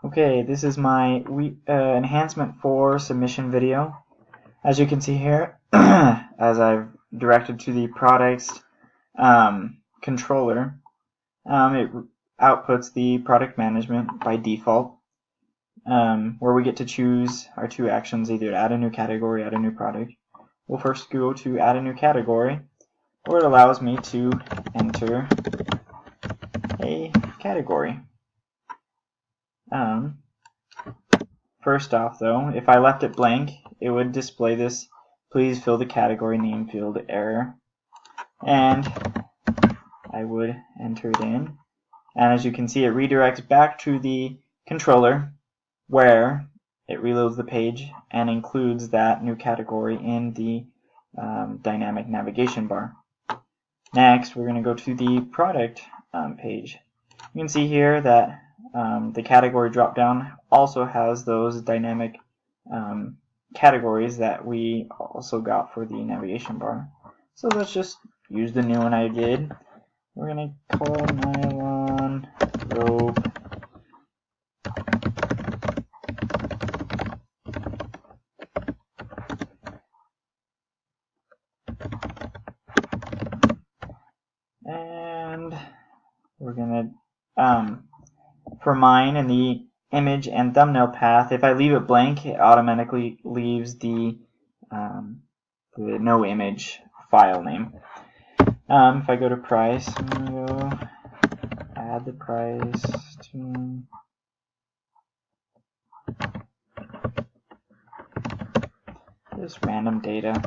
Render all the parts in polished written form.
Okay, this is my enhancement 4 submission video. As you can see here, as I've directed to the product's controller, it outputs the product management by default, where we get to choose our two actions, either to add a new category, add a new product. We'll first go to add a new category, where it allows me to enter a category. First off though, if I left it blank, it would display this "please fill the category name field" error, and I would enter it in, and as you can see, it redirects back to the controller where it reloads the page and includes that new category in the dynamic navigation bar. Next, we're going to go to the product page. You can see here that the category drop-down also has those dynamic categories that we also got for the navigation bar. So let's just use the new one I did. We're going to call nylon rope and we're going to for mine in the image and thumbnail path, if I leave it blank, it automatically leaves the no image file name. If I go to price, I'm going to go add the price to just random data.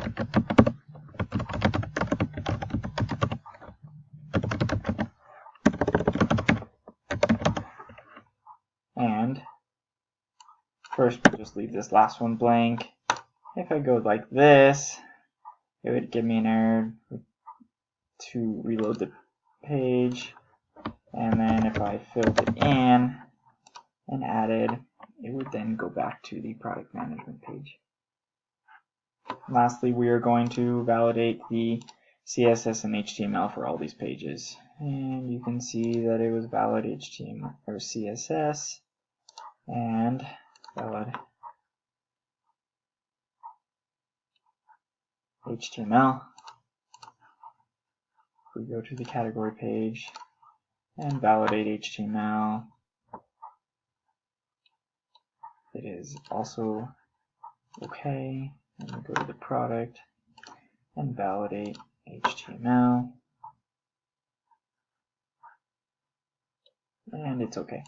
And first we'll just leave this last one blank. If I go like this, it would give me an error to reload the page, and then if I filled it in and added, it would then go back to the product management page. Lastly, we are going to validate the CSS and HTML for all these pages, and you can see that it was valid HTML or CSS and valid HTML. We go to the category page and validate HTML. It is also okay. And we go to the product and validate HTML, and it's okay.